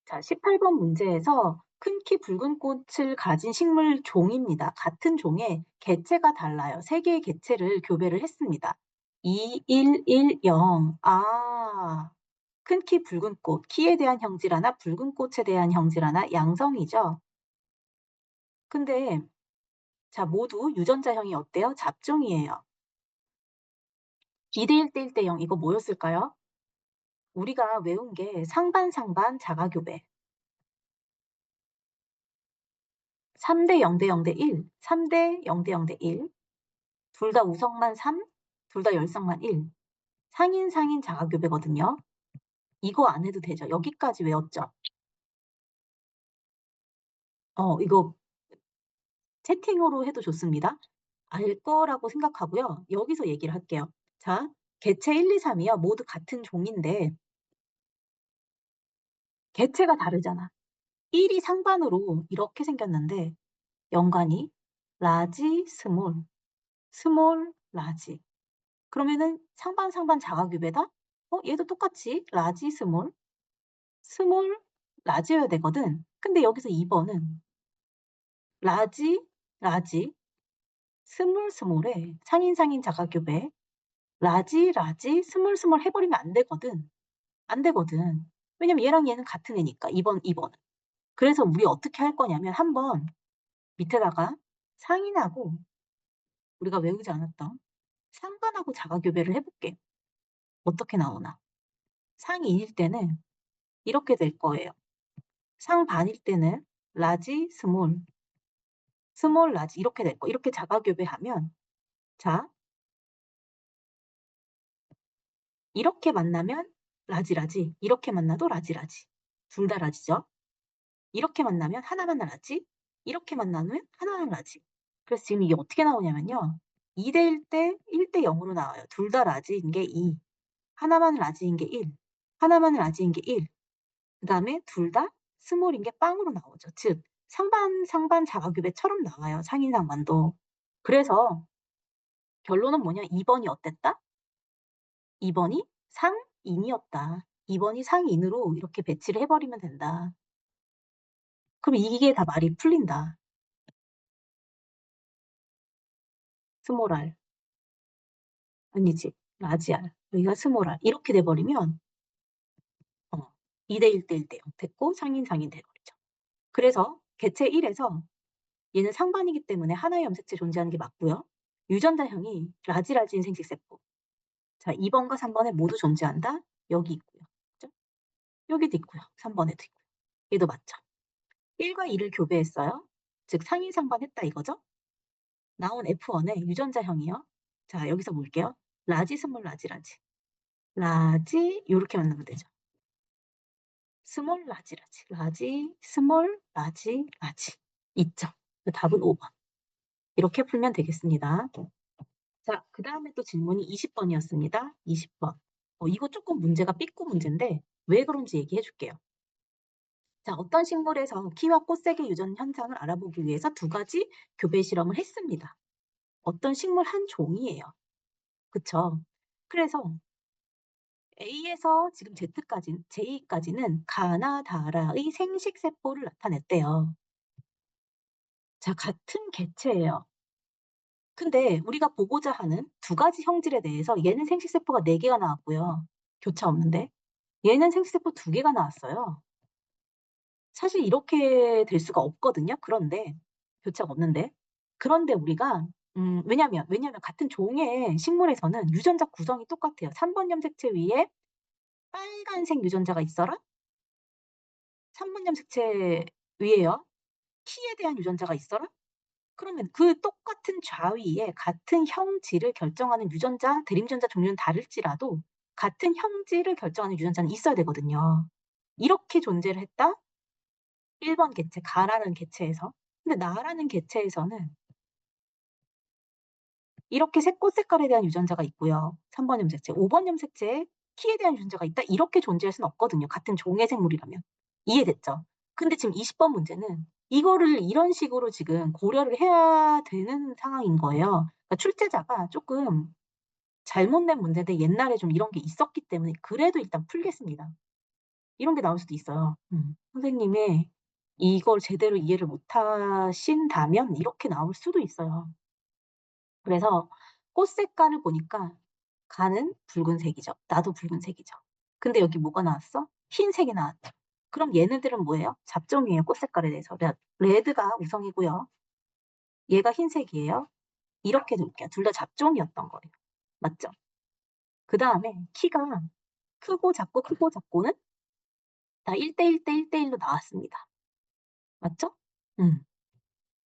자, 18번 문제에서 큰 키 붉은 꽃을 가진 식물 종입니다. 같은 종에 개체가 달라요. 세 개의 개체를 교배를 했습니다. 2, 1, 1, 0. 큰 키 붉은 꽃. 키에 대한 형질 하나, 붉은 꽃에 대한 형질 하나, 양성이죠. 근데 자, 모두 유전자형이 어때요? 잡종이에요. 2대 1대 1대 0 이거 뭐였을까요? 우리가 외운 게 상반 자가교배. 3대 0대 0대 1, 3대 0대 0대 1. 둘 다 우성만 3, 둘 다 열성만 1. 상인 자가교배거든요. 이거 안 해도 되죠. 여기까지 외웠죠. 이거 채팅으로 해도 좋습니다. 알 거라고 생각하고요. 여기서 얘기를 할게요. 자, 개체 1, 2, 3이요. 모두 같은 종인데 개체가 다르잖아. 1이 상반으로 이렇게 생겼는데 연관이 라지, 스몰, 스몰, 라지. 그러면은 상반 자가교배다? 얘도 똑같이 라지, 스몰, 스몰, 라지여야 되거든. 근데 여기서 2번은 라지, 라지, 스몰, 스몰에 상인 자가교배, 라지, 스몰 해버리면 안 되거든. 안 되거든. 왜냐면 얘랑 얘는 같은 애니까. 2번은. 그래서 우리 어떻게 할 거냐면 한번 밑에다가 상인하고 우리가 외우지 않았던 상반하고 자가교배를 해볼게. 어떻게 나오나. 상인일 때는 이렇게 될 거예요. 상반일 때는 라지, 스몰, 스몰, 라지 이렇게 될 거. 이렇게 자가교배하면 자, 이렇게 만나면 라지, 이렇게 만나도 라지. 둘 다 라지죠. 이렇게 만나면 하나만 라지, 이렇게 만나면 하나만 라지. 그래서 지금 이게 어떻게 나오냐면요. 2대 1 대 1대 0으로 나와요. 둘 다 라지인 게 2, 하나만 라지인 게 1, 하나만 라지인 게 1. 그다음에 둘 다 스몰인 게 빵으로 나오죠. 즉 상반 자가교배처럼 나와요. 상인 상반도. 그래서 결론은 뭐냐? 2번이 어땠다? 2번이 상인이었다. 2번이 상인으로 이렇게 배치를 해버리면 된다. 그럼 이게 다 말이 풀린다. 스몰알. 아니지. 라지알. 여기가 스몰알. 이렇게 돼버리면 2대 1대 1대 0 됐고 상인 돼버리죠. 그래서 개체 1에서 얘는 상반이기 때문에 하나의 염색체 존재하는 게 맞고요. 유전자형이 라지인 생식세포. 자, 2번과 3번에 모두 존재한다. 여기 있고요. 그죠? 여기도 있고요. 3번에도 있고요. 얘도 맞죠. 1과 2를 교배했어요. 즉 상인 상반했다 이거죠. 나온 F1의 유전자형이요. 자, 여기서 볼게요. 라지, 스몰, 라지. 라지 요렇게 만나면 되죠. 스몰, 라지, 스몰, 라지. 있죠. 그 답은 5번. 이렇게 풀면 되겠습니다. 자, 그 다음에 또 질문이 20번이었습니다. 20번. 이거 조금 문제가 삐꾸 문제인데 왜 그런지 얘기해 줄게요. 자, 어떤 식물에서 키와 꽃색의 유전 현상을 알아보기 위해서 두 가지 교배 실험을 했습니다. 어떤 식물 한 종이에요. 그쵸? 그래서 A에서 지금 J까지는 가나다라의 생식세포를 나타냈대요. 자, 같은 개체예요. 근데 우리가 보고자 하는 두 가지 형질에 대해서 얘는 생식세포가 4개가 나왔고요. 교차 없는데. 얘는 생식세포 2개가 나왔어요. 사실 이렇게 될 수가 없거든요. 그런데 교차가 없는데. 그런데 우리가 왜냐면 같은 종의 식물에서는 유전자 구성이 똑같아요. 3번 염색체 위에 빨간색 유전자가 있어라. 3번 염색체 위에요. 키에 대한 유전자가 있어라. 그러면 그 똑같은 좌위에 같은 형질을 결정하는 유전자, 대립유전자 종류는 다를지라도 같은 형질을 결정하는 유전자는 있어야 되거든요. 이렇게 존재를 했다? 1번 개체, 가라는 개체에서. 근데 나라는 개체에서는 이렇게 꽃 색깔에 대한 유전자가 있고요. 3번 염색체, 5번 염색체에 키에 대한 유전자가 있다? 이렇게 존재할 수는 없거든요. 같은 종의 생물이라면. 이해됐죠? 근데 지금 20번 문제는 이거를 이런 식으로 지금 고려를 해야 되는 상황인 거예요. 그러니까 출제자가 조금 잘못 낸 문제인데 옛날에 좀 이런 게 있었기 때문에 그래도 일단 풀겠습니다. 이런 게 나올 수도 있어요. 선생님의 이걸 제대로 이해를 못 하신다면 이렇게 나올 수도 있어요. 그래서 꽃 색깔을 보니까 가는 붉은색이죠. 나도 붉은색이죠. 근데 여기 뭐가 나왔어? 흰색이 나왔죠. 그럼 얘네들은 뭐예요? 잡종이에요. 꽃 색깔에 대해서. 레드가 우성이고요. 얘가 흰색이에요. 이렇게 둘게요. 둘 다 잡종이었던 거예요. 맞죠? 그 다음에 키가 크고 작고 크고 작고는 다 1대1대 1대1로 나왔습니다. 맞죠? 음.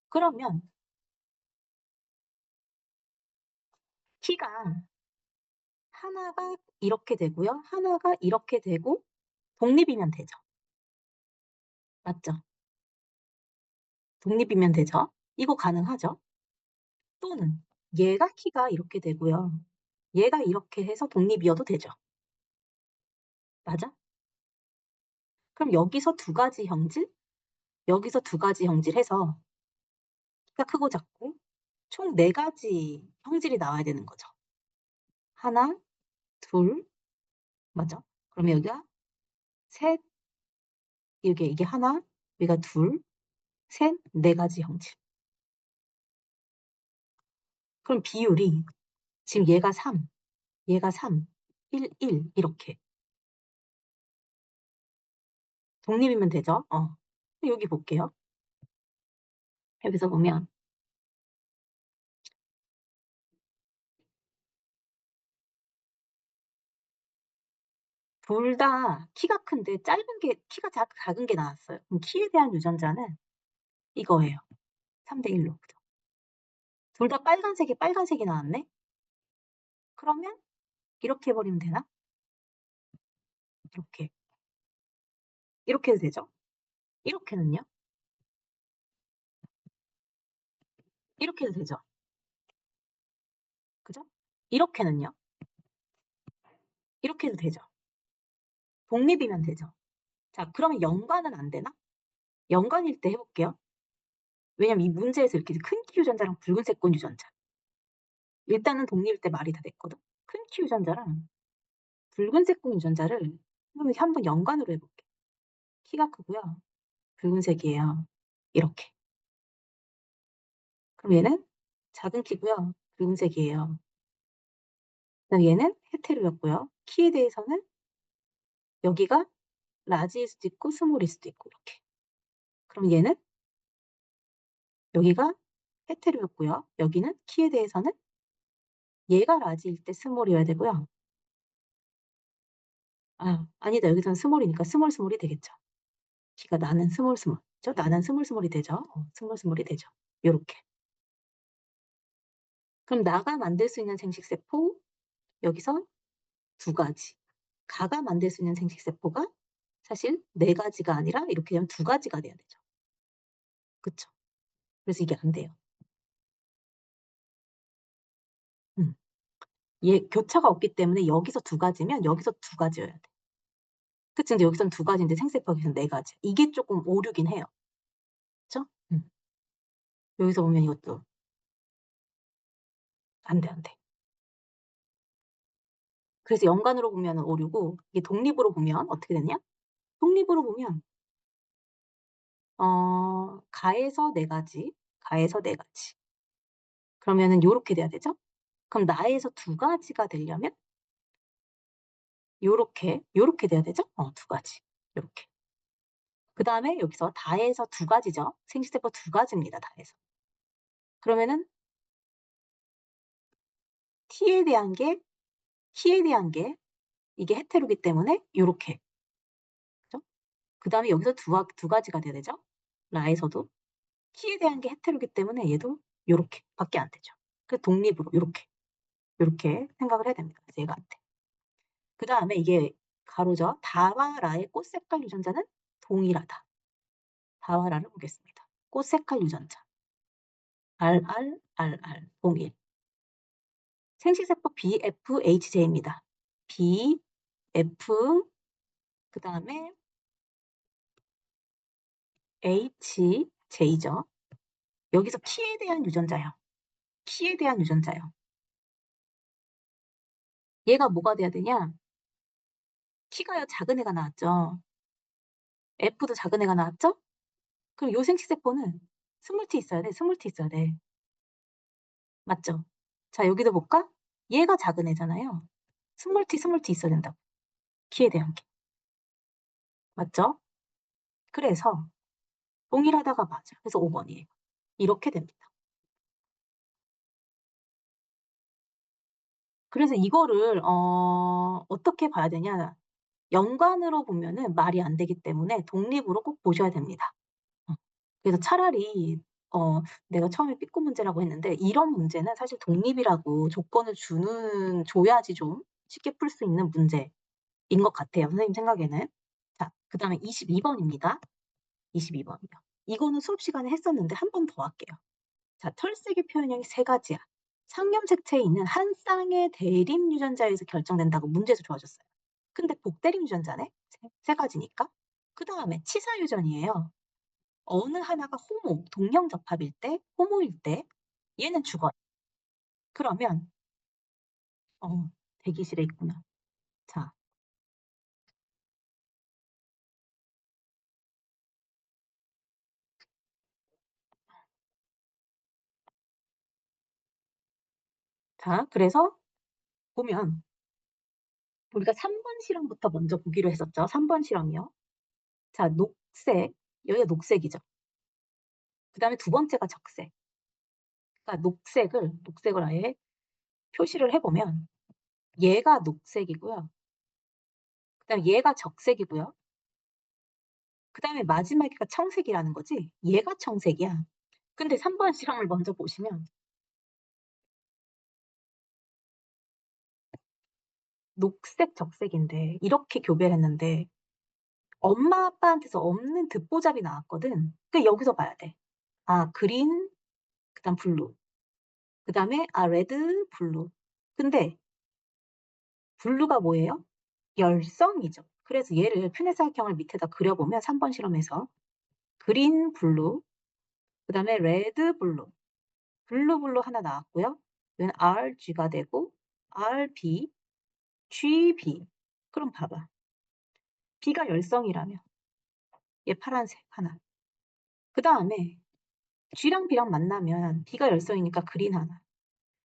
그러면 키가 하나가 이렇게 되고요. 하나가 이렇게 되고 독립이면 되죠. 맞죠? 독립이면 되죠. 이거 가능하죠? 또는 얘가 키가 이렇게 되고요. 얘가 이렇게 해서 독립이어도 되죠. 맞아? 그럼 여기서 두 가지 형질, 여기서 두 가지 형질 해서 키가 크고 작고 총 네 가지 형질이 나와야 되는 거죠. 하나, 둘, 맞아? 그러면 여기가 셋, 이게 하나, 여기가 둘, 셋, 네 가지 형질. 그럼 비율이 지금 얘가 3, 얘가 3, 1, 1 이렇게 독립이면 되죠? 여기 볼게요. 여기서 보면 둘 다 키가 큰데 짧은 게 키가 작은 게 나왔어요. 그럼 키에 대한 유전자는 이거예요. 3대 1로. 그죠? 둘 다 빨간색이 나왔네? 그러면 이렇게 해 버리면 되나? 이렇게. 이렇게 해도 되죠? 이렇게는요? 이렇게 해도 되죠? 그죠? 이렇게는요? 이렇게 해도 되죠? 독립이면 되죠? 자, 그러면 연관은 안 되나? 연관일 때 해볼게요. 왜냐면 이 문제에서 이렇게 큰 키 유전자랑 붉은색 꽃 유전자. 일단은 독립일 때 말이 다 됐거든. 큰 키 유전자랑 붉은색 꽃 유전자를 한번 연관으로 해볼게. 키가 크고요. 붉은색이에요. 이렇게. 그럼 얘는 작은 키고요. 붉은색이에요. 그다음 얘는 헤테로였고요. 키에 대해서는 여기가 라지일 수도 있고 스몰일 수도 있고 이렇게. 그럼 얘는 여기가 헤테로였고요. 여기는 키에 대해서는 얘가 라지일 때 스몰이어야 되고요. 아니다. 여기서는 스몰이니까 스몰이 되겠죠. 키가 나는 스몰. 나는 스몰이 되죠. 스몰이 되죠. 요렇게. 그럼 나가 만들 수 있는 생식세포 여기서 두 가지. 가가 만들 수 있는 생식세포가 사실 네 가지가 아니라 이렇게 되면 두 가지가 돼야 되죠. 그쵸? 그래서 이게 안 돼요. 음. 얘 교차가 없기 때문에 여기서 두 가지면 여기서 두 가지여야 돼. 그치? 근데 여기서는 두 가지인데 생식세포가 여기서는 네 가지. 이게 조금 오류긴 해요. 그쵸? 여기서 보면 이것도 안 돼, 안 돼. 그래서 연관으로 보면 오류고 이게 독립으로 보면 어떻게 되냐? 독립으로 보면 가에서 네 가지, 가에서 네 가지. 그러면은 요렇게 돼야 되죠? 그럼 나에서 두 가지가 되려면 요렇게 돼야 되죠? 두 가지. 요렇게. 그다음에 여기서 다에서 두 가지죠. 생식세포 두 가지입니다. 다에서. 그러면은 T에 대한 게 T에 대한 게 이게 헤테로기 때문에 요렇게. 그죠? 그다음에 여기서 두 가지가 돼야 되죠? 라에서도 T에 대한 게 헤테로기 때문에 얘도 요렇게 밖에 안 되죠. 그 독립으로 요렇게 생각을 해야 됩니다. 그래서 얘가 안 돼. 그다음에 이게 가로죠. 다와 라의 꽃 색깔 유전자는 동일하다. 다와 라를 보겠습니다. 꽃 색깔 유전자. RR 동일. 생식세포 BFHJ입니다. BF 그다음에 HJ죠. 여기서 키에 대한 유전자요. 키에 대한 유전자요. 얘가 뭐가 돼야 되냐? 키가요 작은 애가 나왔죠. F도 작은 애가 나왔죠? 그럼 요 생식세포는 스몰 t 있어야 돼, 스몰 t 있어야 돼. 맞죠? 자, 여기도 볼까? 얘가 작은 애잖아요. 스몰 t 있어야 된다고. 키에 대한 게. 맞죠? 그래서 동일하다가 맞아. 그래서 5번이에요. 이렇게 됩니다. 그래서 이거를 어떻게 봐야 되냐? 연관으로 보면은 말이 안 되기 때문에 독립으로 꼭 보셔야 됩니다. 어. 그래서 차라리 내가 처음에 삐꾸 문제라고 했는데 이런 문제는 사실 독립이라고 조건을 줘야지 좀 쉽게 풀 수 있는 문제인 것 같아요. 선생님 생각에는. 자, 그다음에 22번입니다. 22번이요. 이거는 수업 시간에 했었는데 한 번 더 할게요. 자, 털세기 표현형이 세 가지야. 상염색체에 있는 한 쌍의 대립 유전자에서 결정된다고 문제에서 주어졌어요. 근데 복대립 유전자네? 세 가지니까. 그 다음에 치사 유전이에요. 어느 하나가 동형 접합일 때, 호모일 때 얘는 죽어요. 그러면 대기실에 있구나. 자, 그래서 보면 우리가 3번 실험부터 먼저 보기로 했었죠. 3번 실험이요. 자, 녹색, 여기가 녹색이죠. 그 다음에 두 번째가 적색. 그러니까 녹색을 아예 표시를 해보면 얘가 녹색이고요. 그 다음에 얘가 적색이고요. 그 다음에 마지막에가 청색이라는 거지. 얘가 청색이야. 근데 3번 실험을 먼저 보시면 녹색, 적색인데 이렇게 교배를 했는데 엄마 아빠한테서 없는 듣보잡이 나왔거든. 그러니까 여기서 봐야 돼. 아, 그린, 그다음 블루. 그다음에 레드, 블루. 근데 블루가 뭐예요? 열성이죠. 그래서 얘를 푸네사각형을 밑에다 그려보면 3번 실험에서 그린, 블루, 그다음에 레드, 블루. 블루 하나 나왔고요. 얘는 RG가 되고 RB, GB. 그럼 봐봐. B가 열성이라면 얘 파란색 하나. 그 다음에 G랑 B랑 만나면 B가 열성이니까 그린 하나.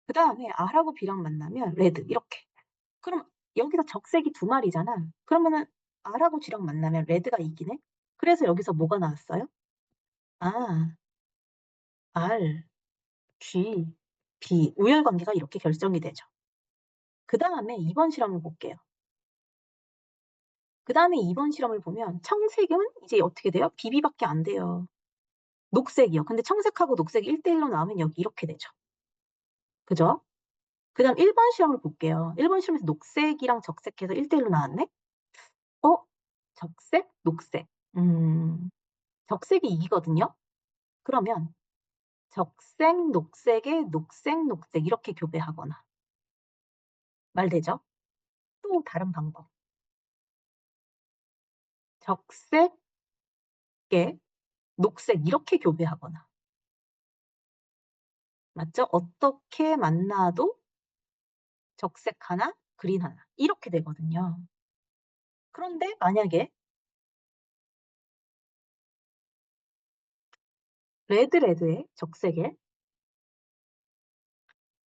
그 다음에 R하고 B랑 만나면 레드 이렇게. 그럼 여기서 적색이 두 마리잖아. 그러면은 R하고 G랑 만나면 레드가 이기네. 그래서 여기서 뭐가 나왔어요? 아, R, G, B 우열관계가 이렇게 결정이 되죠. 그 다음에 2번 실험을 볼게요. 그 다음에 2번 실험을 보면 청색은 이제 어떻게 돼요? BB밖에 안 돼요. 녹색이요. 근데 청색하고 녹색이 1대1로 나오면 여기 이렇게 되죠. 그죠? 그 다음 1번 시험을 볼게요. 1번 시험에서 녹색이랑 적색해서 1대1로 나왔네? 어? 적색? 녹색. 적색이 이기거든요? 그러면 적색, 녹색에 녹색 이렇게 교배하거나. 말되죠? 또 다른 방법. 적색에 녹색 이렇게 교배하거나. 맞죠? 어떻게 만나도 적색 하나, 그린 하나. 이렇게 되거든요. 그런데 만약에 레드에 적색에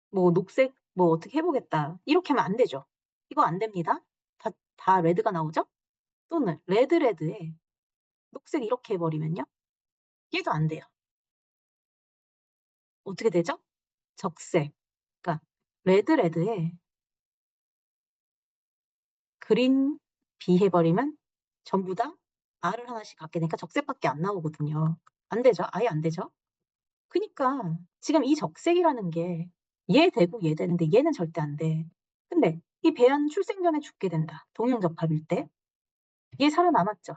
뭐 녹색 뭐 어떻게 해보겠다. 이렇게 하면 안 되죠. 이거 안 됩니다. 다 레드가 나오죠? 또는 레드에 녹색 이렇게 해버리면요. 얘도 안 돼요. 어떻게 되죠? 적색. 그러니까 레드에 그린 B 해버리면 전부 다 R을 하나씩 갖게 되니까 적색밖에 안 나오거든요. 안 되죠? 아예 안 되죠? 그니까 지금 이 적색이라는 게 얘 되고 얘 되는데 얘는 절대 안 돼. 근데 이 배아는 출생 전에 죽게 된다. 동형접합일 때. 얘 살아남았죠.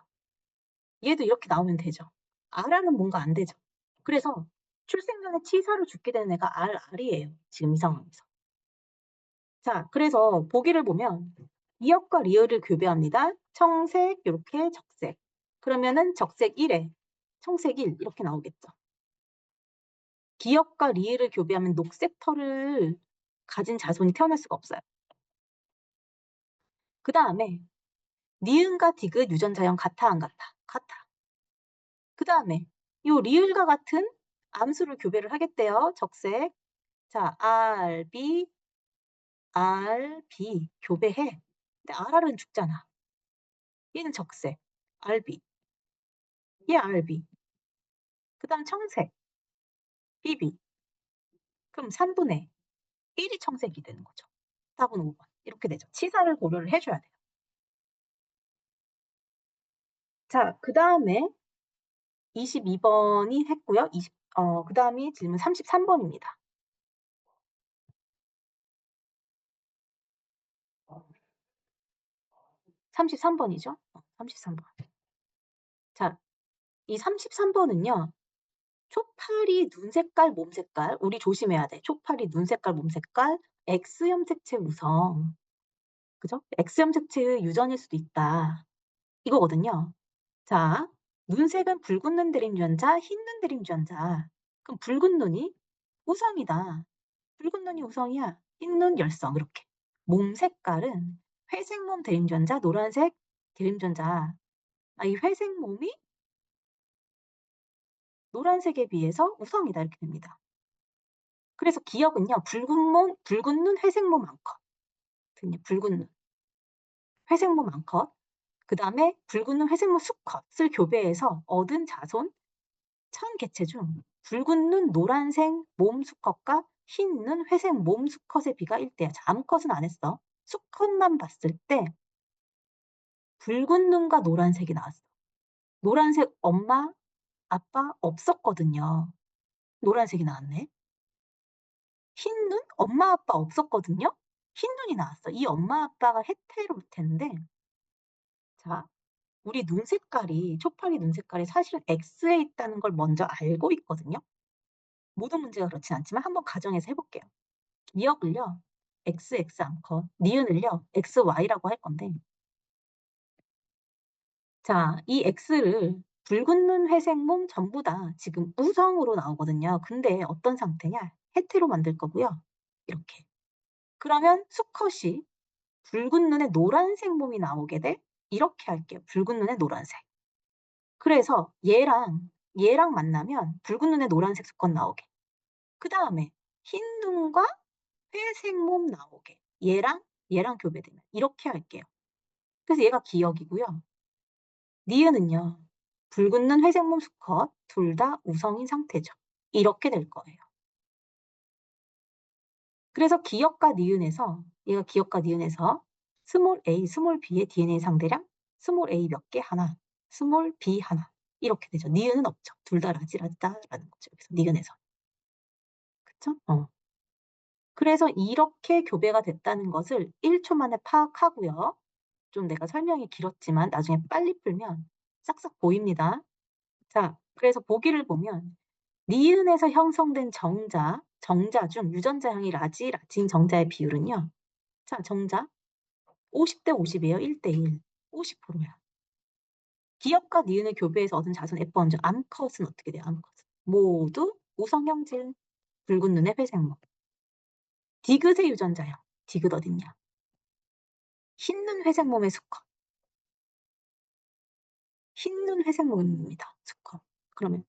얘도 이렇게 나오면 되죠. R은 뭔가 안 되죠. 그래서 출생 전에 치사로 죽게 되는 애가 R이에요. 지금 이 상황에서. 자, 그래서 보기를 보면 미역과 리을을 교배합니다. 청색, 이렇게 적색. 그러면은 적색 1에 청색 1 이렇게 나오겠죠. 기역과 리을을 교배하면 녹색 털을 가진 자손이 태어날 수가 없어요. 그 다음에 니은과 디귿 유전자형 같아 안 같아? 같아. 그다음에 요 리을과 같은 암수를 교배를 하겠대요, 적색. 자, R, B 교배해. 근데 RR은 죽잖아. 얘는 적색. RB. 얘 RB. 그다음 청색. BB. 그럼 3분의 1이 청색이 되는 거죠. 답은 5번. 이렇게 되죠. 치사를 고려를 해 줘야 돼요. 자, 그다음에 22번이 했고요. 그다음이 질문 33번입니다. 33번이죠. 33번. 자, 이 33번은요. 초파리 눈 색깔, 몸 색깔, 우리 조심해야 돼. 초파리 눈 색깔, 몸 색깔, X형 색채 우성. 그죠? X형 색채의 유전일 수도 있다. 이거거든요. 자, 눈색은 붉은 눈 대림유전자, 흰 눈 대림유전자. 그럼 붉은 눈이 우성이다. 붉은 눈이 우성이야. 흰 눈 열성. 이렇게. 몸 색깔은 회색 몸 대림유전자, 노란색 대림유전자. 이 회색 몸이 노란색에 비해서 우성이다. 이렇게 됩니다. 그래서 기억은요. 붉은 눈, 회색 몸 암컷. 붉은 눈, 회색 몸 암컷. 그다음에 붉은 눈, 회색 몸 수컷을 교배해서 얻은 자손 1000개체 중 붉은 눈, 노란색 몸 수컷과 흰 눈, 회색 몸 수컷의 비가 1대야. 자, 암컷은 안 했어. 수컷만 봤을 때 붉은 눈과 노란색이 나왔어. 노란색 엄마, 아빠 없었거든요. 노란색이 나왔네. 흰 눈? 엄마, 아빠 없었거든요. 흰 눈이 나왔어. 이 엄마, 아빠가 헤테로일 텐데, 자, 우리 눈 색깔이, 초파리 눈 색깔이 사실은 X에 있다는 걸 먼저 알고 있거든요. 모든 문제가 그렇진 않지만 한번 가정해서 해볼게요. 기억을요, XX 암컷, 니은을요, XY라고 할 건데, 자, 이 X를 붉은 눈, 회색 몸 전부 다 지금 우성으로 나오거든요. 근데 어떤 상태냐? 헤테로 만들 거고요. 이렇게. 그러면 수컷이 붉은 눈에 노란색 몸이 나오게 돼? 이렇게 할게요. 붉은 눈에 노란색. 그래서 얘랑 만나면 붉은 눈에 노란색 수컷 나오게. 그다음에 흰 눈과 회색 몸 나오게. 얘랑 교배되면 이렇게 할게요. 그래서 얘가 기억이고요. 니은은요. 붉은 눈 회색 몸 수컷 둘 다 우성인 상태죠. 이렇게 될 거예요. 그래서 얘가 기억과 니은에서 스몰 a, 스몰 b의 DNA 상대량 스몰 a 몇 개 하나, 스몰 b 하나 이렇게 되죠. 니은은 없죠. 둘 다 라지라지다라는 거죠. 그래서 니은에서. 그쵸? 그래서 이렇게 교배가 됐다는 것을 1초 만에 파악하고요. 좀 내가 설명이 길었지만 나중에 빨리 풀면 싹싹 보입니다. 자, 그래서 보기를 보면 니은에서 형성된 정자 중 유전자형이 라진 정자의 비율은요. 자, 정자 50대 50이에요. 1대 1. 50%야. 기역과 니은을 교배해서 얻은 자손 F1중 암컷은 어떻게 돼요? 암컷은. 모두 우성형질, 붉은 눈의 회색모. 디귿의 유전자형. 디귿 어딨냐? 흰눈 회색몸의 수컷. 흰눈 회색몸입니다. 수컷. 그러면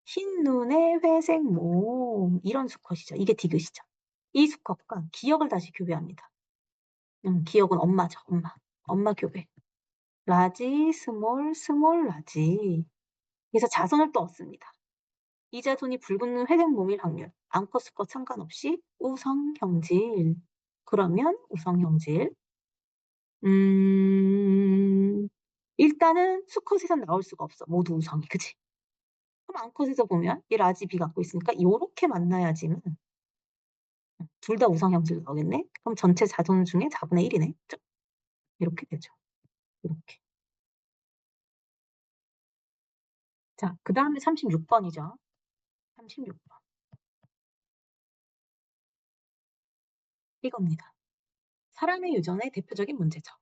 흰눈의 회색몸. 이런 수컷이죠. 이게 디귿이죠. 이 수컷과 기역을 다시 교배합니다. 기역은 엄마죠. 엄마 교배. 라지, 스몰, 라지. 그래서 자손을 또 얻습니다. 이 자손이 붉은 눈 회색 몸일 확률. 암컷, 수컷 상관없이 우성형질. 그러면 우성형질. 일단은 수컷에선 나올 수가 없어. 모두 우성이. 그치? 그럼 암컷에서 보면 얘 라지 B 갖고 있으니까 요렇게 만나야지만 둘 다 우성형질 나오겠네? 그럼 전체 자손 중에 4분의 1이네. 이렇게 되죠. 이렇게. 자, 그 다음에 36번이죠. 36번. 이겁니다. 사람의 유전의 대표적인 문제죠.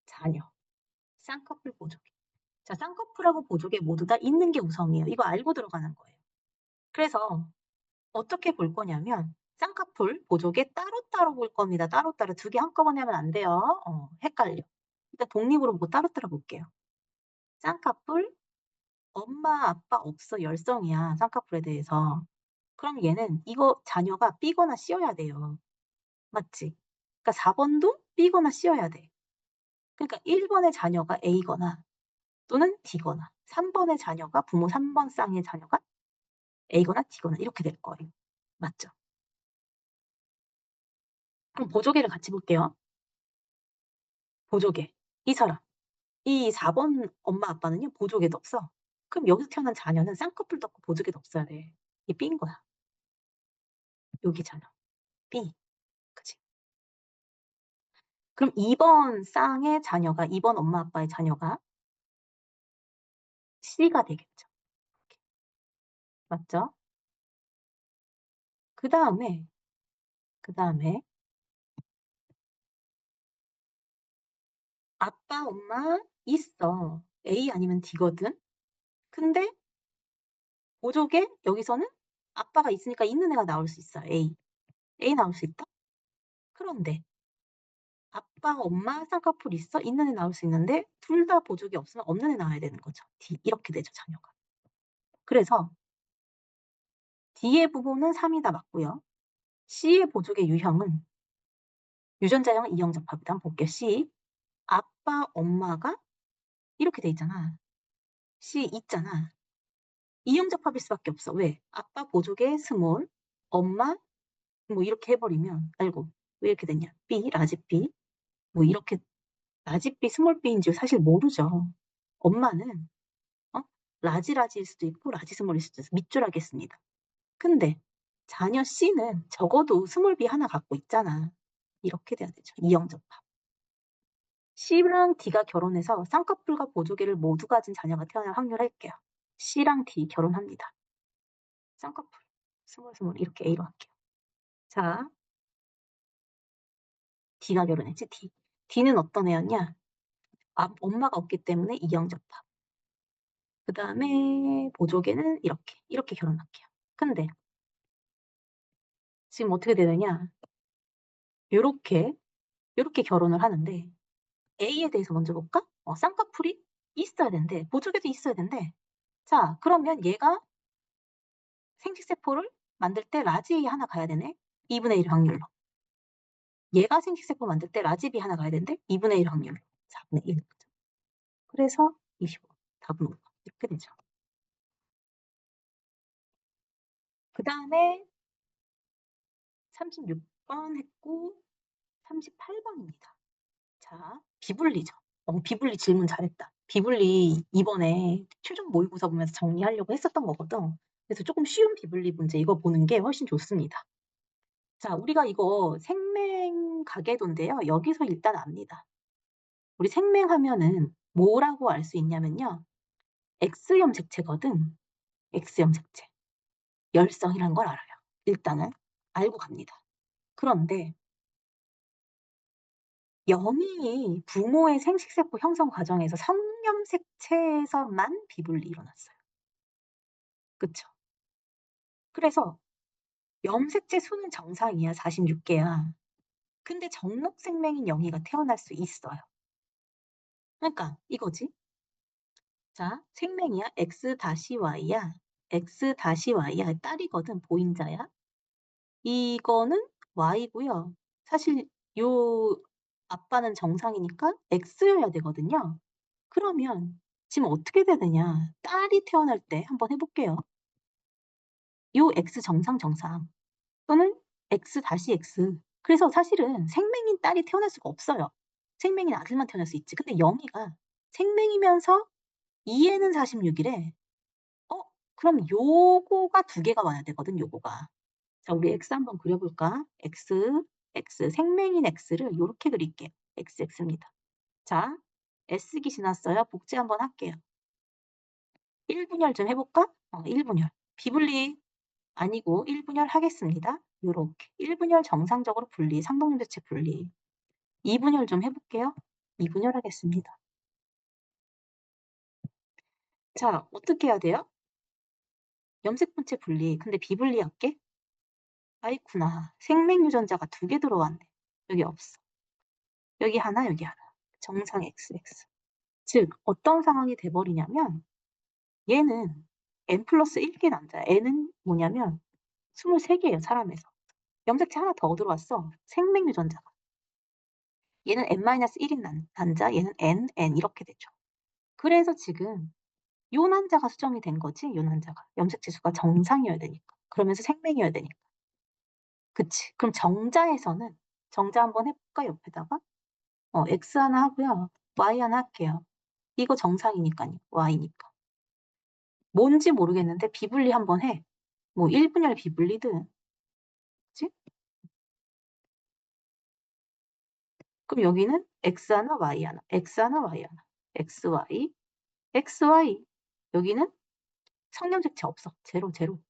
자녀. 쌍꺼풀 보조개. 자, 쌍꺼풀하고 보조개 모두 다 있는 게 우성이에요. 이거 알고 들어가는 거예요. 그래서 어떻게 볼 거냐면 쌍꺼풀, 보조개 따로따로 볼 겁니다. 따로따로 두 개 한꺼번에 하면 안 돼요. 헷갈려. 일단 독립으로 보고 따로따로 볼게요. 쌍꺼풀, 엄마, 아빠 없어 열성이야, 쌍꺼풀에 대해서. 그럼 얘는 이거 자녀가 B거나 C여야 돼요. 맞지? 그러니까 4 번도 B거나 C여야 돼. 그러니까 1 번의 자녀가 A거나 또는 D거나 3 번의 자녀가 부모 3번 쌍의 자녀가 A거나 D거나 이렇게 될 거예요. 맞죠? 그럼 보조개를 같이 볼게요. 보조개. 이 사람. 이 4번 엄마 아빠는요 보조개도 없어. 그럼 여기서 태어난 자녀는 쌍꺼풀도 없고 보조개도 없어야 돼. 이 B인 거야. 여기 자녀. B. 그치? 그럼 2번 쌍의 자녀가 2번 엄마 아빠의 자녀가 C가 되겠죠. 맞죠? 그다음에, 그다음에 아빠, 엄마 있어. A 아니면 D거든. 근데 보조개 여기서는 아빠가 있으니까 있는 애가 나올 수 있어요. A. A 나올 수 있다? 그런데 아빠, 엄마 쌍꺼풀 있어? 있는 애 나올 수 있는데 둘 다 보조개 없으면 없는 애 나와야 되는 거죠. D. 이렇게 되죠, 자녀가. 그래서 D의 부호는 3이 다 맞고요. C의 보조개 유형은 유전자형 이형적합이다. 한번 볼게요. C. 아빠, 엄마가 이렇게 돼 있잖아. C 있잖아. 이형적합일 수밖에 없어. 왜? 아빠 보조개 스몰, 엄마 뭐 이렇게 해버리면 아이고 왜 이렇게 됐냐? B, 라지 B 뭐 이렇게 라지 B, 스몰 B인 줄 사실 모르죠. 엄마는 어? 라지일 수도 있고 라지 스몰일 수도 있어. 밑줄하겠습니다. 근데 자녀 C는 적어도 스몰 B 하나 갖고 있잖아. 이렇게 돼야 되죠. 이형적합. C랑 D가 결혼해서 쌍꺼풀과 보조개를 모두 가진 자녀가 태어날 확률 할게요. C랑 D 결혼합니다. 쌍꺼풀, 스몰 이렇게 A로 할게요. 자, D가 결혼했지, D. D는 어떤 애였냐? 엄마가 없기 때문에 이형적합. 그 다음에 보조개는 이렇게 결혼할게요. 근데 지금 어떻게 되느냐? 요렇게, 요렇게 결혼을 하는데 A에 대해서 먼저 볼까? 쌍꺼풀이 있어야 된대. 보조개도 있어야 된대. 자, 그러면 얘가 생식세포를 만들 때 라지 A 하나 가야 되네. 2분의 1 확률로. 얘가 생식세포 만들 때 라지 B 하나 가야 되는데 2분의 1 확률로. 4분의 1. 그래서 25. 답은 5. 이렇게 되죠. 그 다음에 36번 했고 38번입니다. 자, 비분리죠. 비분리 질문 잘했다. 비분리 이번에 최종 모의고사 보면서 정리하려고 했었던 거거든. 그래서 조금 쉬운 비분리 문제 이거 보는 게 훨씬 좋습니다. 자, 우리가 이거 생맹 가계도인데요. 여기서 일단 압니다. 우리 생맹하면은 뭐라고 알 수 있냐면요. X염색체거든. X염색체. 열성이란 걸 알아요. 일단은 알고 갑니다. 그런데 영이 부모의 생식세포 형성 과정에서 성염색체에서만 비분리 일어났어요. 그쵸? 그래서 염색체 수는 정상이야. 46개야. 근데 정록생명인 영이가 태어날 수 있어요. 그러니까 이거지. 자, 생명이야. X-Y야. X-Y야. 딸이거든. 보인자야. 이거는 Y고요. 사실 요 아빠는 정상이니까 X여야 되거든요. 그러면 지금 어떻게 되느냐? 딸이 태어날 때 한번 해볼게요. 요 X 정상 또는 X-X. 그래서 사실은 생명인 딸이 태어날 수가 없어요. 생명인 아들만 태어날 수 있지. 근데 영희가 생명이면서 이해는 46이래. 그럼 요거가 두 개가 와야 되거든, 요거가. 자, 우리 X 한번 그려볼까? X, 생명인 X를 요렇게 그릴게요. XX입니다. 자, S기 지났어요. 복제 한번 할게요. 1분열 좀 해볼까? 1분열. 비분리 아니고 1분열 하겠습니다. 요렇게. 1분열 정상적으로 분리, 상동염색체 분리. 2분열 좀 해볼게요. 2분열 하겠습니다. 자, 어떻게 해야 돼요? 염색분체 분리. 근데 비분리 할게? 아이쿠나. 생명유전자가 두 개 들어왔네. 여기 없어. 여기 하나, 여기 하나. 정상 XX. 즉, 어떤 상황이 돼버리냐면 얘는 n+1개 남자야. n은 뭐냐면 23개예요, 사람에서. 염색체 하나 더 들어왔어. 생명 유전자가. 얘는 n-1인 난자, 얘는 n 이렇게 되죠. 그래서 지금 요 난자가 수정이 된 거지, 요 난자가. 염색체 수가 정상이어야 되니까. 그러면서 생명이어야 되니까. 그치. 그럼 정자 한번 해볼까, 옆에다가? X 하나 하고요. Y 하나 할게요. 이거 정상이니까요. Y니까. 뭔지 모르겠는데 비분리 한번 해. 뭐 1분열 비분리든. 그치? 그럼 여기는 X 하나, Y 하나. X 하나, Y 하나. XY, XY. 여기는 성염색체 없어. 제로, 제로.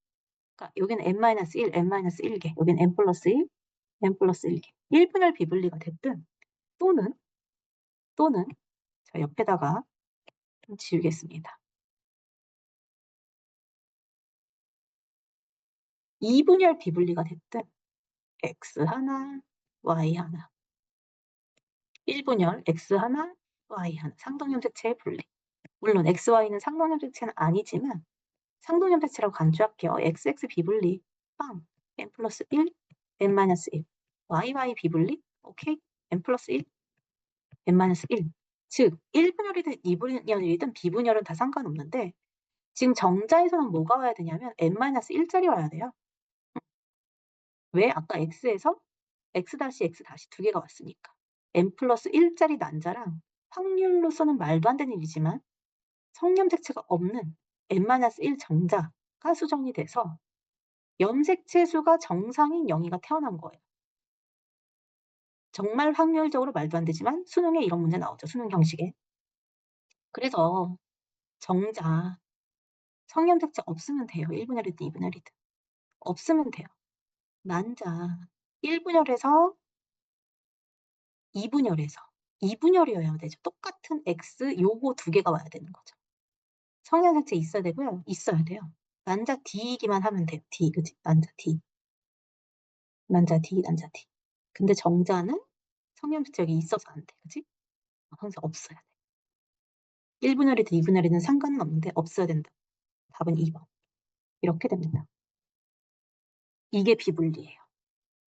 그러니까 여기는 n-1, n-1개. 여기는 n+1, n+1개. 1분열 비분리가 됐든 또는 자, 옆에다가 좀 지우겠습니다. 2분열 비분리가 됐든 X 하나, Y 하나. 1분열 X 하나, Y 하나. 상동염색체의 분리. 물론 XY는 상동염색체는 아니지만 상동염색체라고 간주할게요. XX 비분리 빵. n+1, n-1. YY 비분리 오케이. n+1, n-1. 즉 1분열이든 2분열이든 비분열은 다 상관없는데 지금 정자에서는 뭐가 와야 되냐면 n-1짜리 와야 돼요. 왜? 아까 X에서 X-X 두 개가 왔으니까. n+1짜리 난자랑 확률로서는 말도 안 되는 일이지만 성염색체가 없는 n-1 정자가 수정이 돼서 염색체 수가 정상인 영이가 태어난 거예요. 정말 확률적으로 말도 안 되지만 수능에 이런 문제 나오죠. 수능 형식에. 그래서 정자, 성염색체 없으면 돼요. 1분열이든 2분열이든. 없으면 돼요. 난자, 1분열에서 2분열에서 2분열이어야 되죠. 똑같은 X 요거 두 개가 와야 되는 거죠. 성형색체 있어야 되고요. 있어야 돼요. 난자 D이기만 하면 돼요. D, 그치? 난자 D. 난자 D, 난자 D. 근데 정자는 성형색체 여기 있어서 안 돼. 그치? 항상 없어야 돼. 1분열이든 2분열이든 상관은 없는데 없어야 된다. 답은 2번. 이렇게 됩니다. 이게 비분리예요.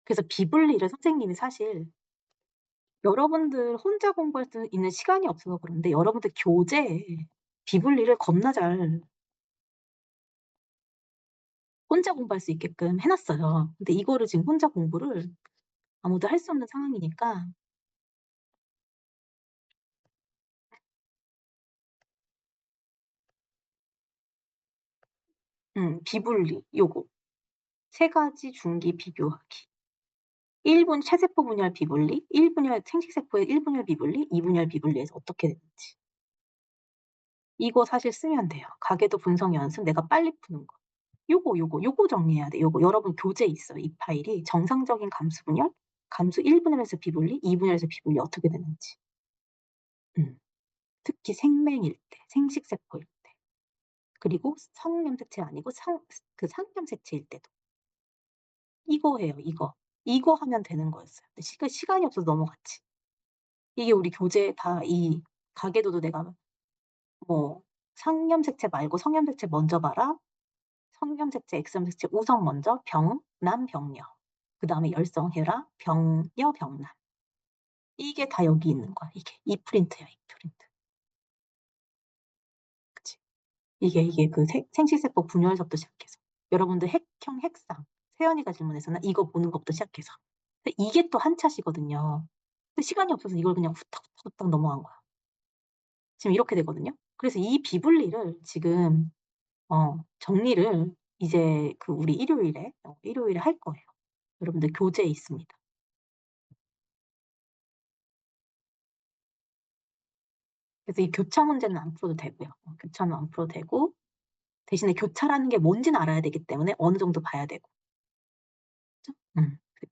그래서 비분리를 선생님이 사실 여러분들 혼자 공부할 수 있는 시간이 없어서 그런데 여러분들 교재에 비분리를 겁나 잘 혼자 공부할 수 있게끔 해놨어요. 근데 이거를 지금 혼자 공부를 아무도 할 수 없는 상황이니까 비분리 요거 세 가지 중기 비교하기. 1분 체세포 분열 비분리, 1분열 생식세포의 1분열 비분리, 2분열 비분리에서 어떻게 되는지. 이거 사실 쓰면 돼요. 가계도 분석 연습 내가 빨리 푸는 거. 요거 정리해야 돼. 요거 여러분 교재에 있어요. 이 파일이 정상적인 감수 분열, 감수 1분열에서 비분리, 2분열에서 비분리 어떻게 되는지. 특히 생맹일 때, 생식세포일 때. 그리고 성염색체 아니고 그 상염색체일 때도. 이거 해요, 이거. 이거 하면 되는 거였어요. 근데 시간이 없어서 넘어갔지. 이게 우리 교재에 다 이 가계도도 내가 뭐 상염색체 말고 성염색체 먼저 봐라. 성염색체, X염색체 우선 먼저 병남 병녀. 그 다음에 열성해라 병녀 병남. 이게 다 여기 있는 거야. 이게 이 프린트야, 이 프린트. 그치? 이게 그 생식세포 분열서부터 시작해서 여러분들 핵형 핵상 세연이가 질문했었나 이거 보는 것부터 시작해서 근데 이게 또 한 차시거든요. 근데 시간이 없어서 이걸 그냥 후딱후딱 넘어간 거야. 지금 이렇게 되거든요. 그래서 이 비분리를 지금 정리를 이제 그 우리 일요일에 할 거예요. 여러분들 교재에 있습니다. 그래서 이 교차 문제는 안 풀어도 되고요. 교차는 안 풀어도 되고 대신에 교차라는 게 뭔지는 알아야 되기 때문에 어느 정도 봐야 되고.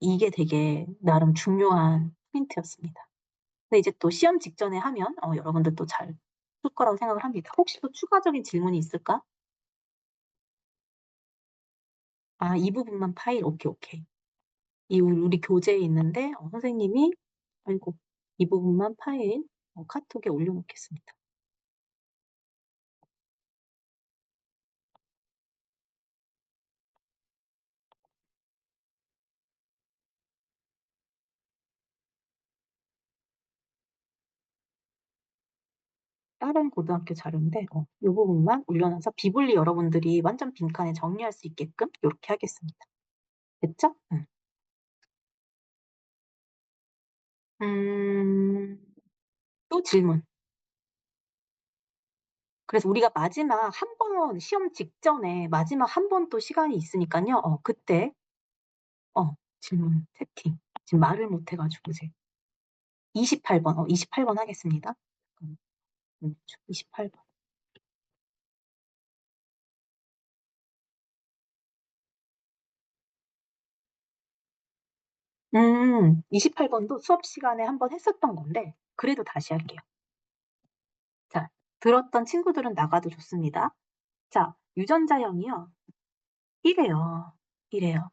이게 되게 나름 중요한 포인트였습니다. 근데 이제 또 시험 직전에 하면 여러분들 또 잘 풀 거라고 생각을 합니다. 혹시 또 추가적인 질문이 있을까? 아, 이 부분만 파일, 오케이, 오케이. 이 우리 교재에 있는데 선생님이 아이고 이 부분만 파일 카톡에 올려놓겠습니다. 다른 고등학교 자료인데 요 부분만 올려놔서 비블리 여러분들이 완전 빈칸에 정리할 수 있게끔 요렇게 하겠습니다. 됐죠? 음. 또 질문. 그래서 우리가 마지막 한 번 시험 직전에 마지막 한 번 또 시간이 있으니깐요. 그때 질문 채팅. 지금 말을 못 해 가지고 제가 28 번. 28번 하겠습니다. 잠깐만. 28 번. 28 번도 수업 시간에 한 번 했었던 건데 그래도 다시 할게요. 자, 들었던 친구들은 나가도 좋습니다. 자, 유전자형이요. 이래요. 이래요.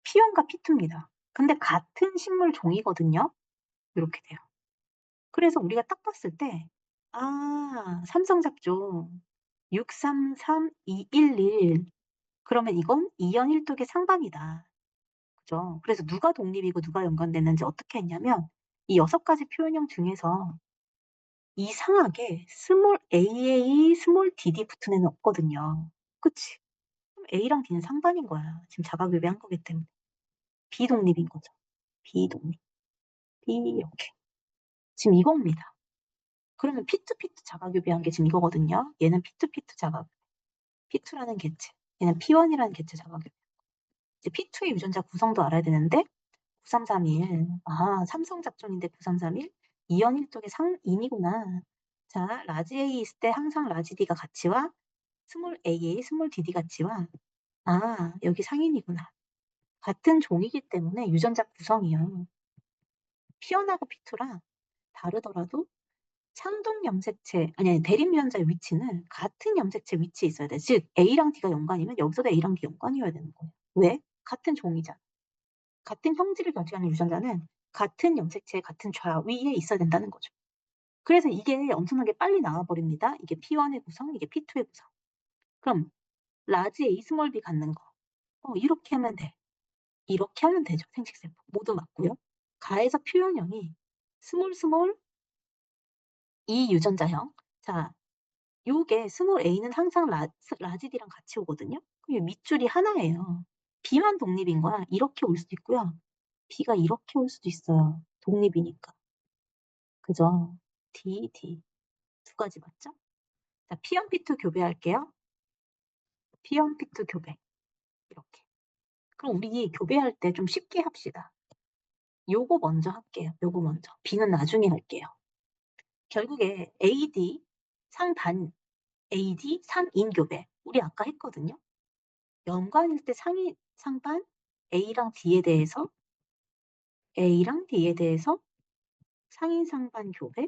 P1과 P2입니다. 근데 같은 식물 종이거든요. 요렇게 돼요. 그래서 우리가 딱 봤을 때 삼성 잡종 633-211 그러면 이건 2연 1독의 상반이다. 그죠? 그래서 누가 독립이고 누가 연관됐는지 어떻게 했냐면 이 6가지 표현형 중에서 이상하게 스몰 AA, 스몰 DD 붙은 애는 없거든요. 그치? 그럼 A랑 D는 상반인 거야. 지금 자가교배한 거기 때문에. 비독립인 거죠. 비독립. B 이렇게. 지금 이겁니다. 그러면 P2P2 자가교배한 게 지금 이거거든요. 얘는 P2P2 자가교배. P2라는 개체. 얘는 P1이라는 개체 자가교배. 이제 P2의 유전자 구성도 알아야 되는데 9331. 삼성 작전인데 9331. 2연 1독의 상인이구나. 자, 라지 A 있을 때 항상 라지 D가 같이 와. 스몰 AA, 스몰 DD 같이 와. 여기 상인이구나. 같은 종이기 때문에 유전자 구성이요. P1하고 P2랑 다르더라도 상동 염색체, 아니, 대립 유전자의 위치는 같은 염색체 위치에 있어야 돼. 즉, A랑 D가 연관이면 여기서도 A랑 D 연관이어야 되는 거예요. 왜? 같은 종이잖아. 같은 형질을 결정하는 유전자는 같은 염색체, 같은 좌위에 있어야 된다는 거죠. 그래서 이게 엄청나게 빨리 나와버립니다. 이게 P1의 구성, 이게 P2의 구성. 그럼 라지 A, 스몰 B 갖는 거. 이렇게 하면 돼. 이렇게 하면 되죠. 생식세포. 모두 맞고요. 가에서 표현형이 스몰 스몰 이 유전자형. 자, 요게 스몰 A는 항상 라지 D랑 같이 오거든요. 그럼 밑줄이 하나예요. B만 독립인 거야. 이렇게 올 수도 있고요. B가 이렇게 올 수도 있어요. 독립이니까. 그죠? D, D. 두 가지 맞죠? 자, P1, P2 교배할게요. P1, P2 교배. 이렇게. 그럼 우리 교배할 때 좀 쉽게 합시다. 요거 먼저 할게요. 요거 먼저. B는 나중에 할게요. 결국에 AD 상반, AD 상인 교배. 우리 아까 했거든요. 연관일 때 상인, 상반 A랑 D에 대해서 A랑 D에 대해서 상인 상반 교배.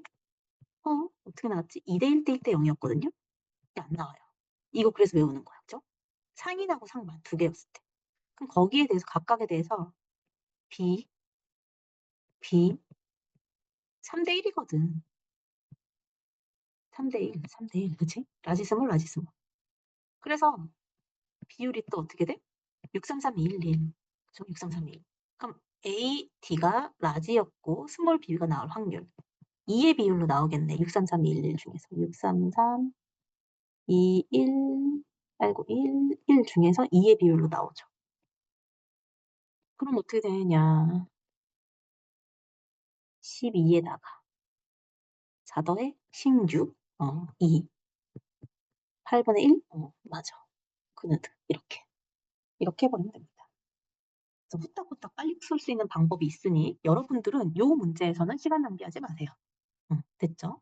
어떻게 나왔지? 2대 1대 1대 0이었거든요. 이게 안 나와요. 이거 그래서 외우는 거였죠. 상인하고 상반 두 개였을 때. 그럼 거기에 대해서 각각에 대해서 B, B 3대 1이거든. 3대 1, 3대 1, 그치? 라지스몰, 라지스몰. 그래서 비율이 또 어떻게 돼? 633-211. 그죠? 633-211. 그럼 A, D가 라지였고 스몰 B가 나올 확률. 2의 비율로 나오겠네. 633-211 중에서. 633, 21, 아이고, 1 중에서 2의 비율로 나오죠. 그럼 어떻게 되느냐. 12에다가 4 더해 16, 2. 8분의 1? 맞아. 그네드. 이렇게. 이렇게 해버리면 됩니다. 그래서 후딱후딱 빨리 풀 수 있는 방법이 있으니 여러분들은 요 문제에서는 시간 낭비하지 마세요. 됐죠?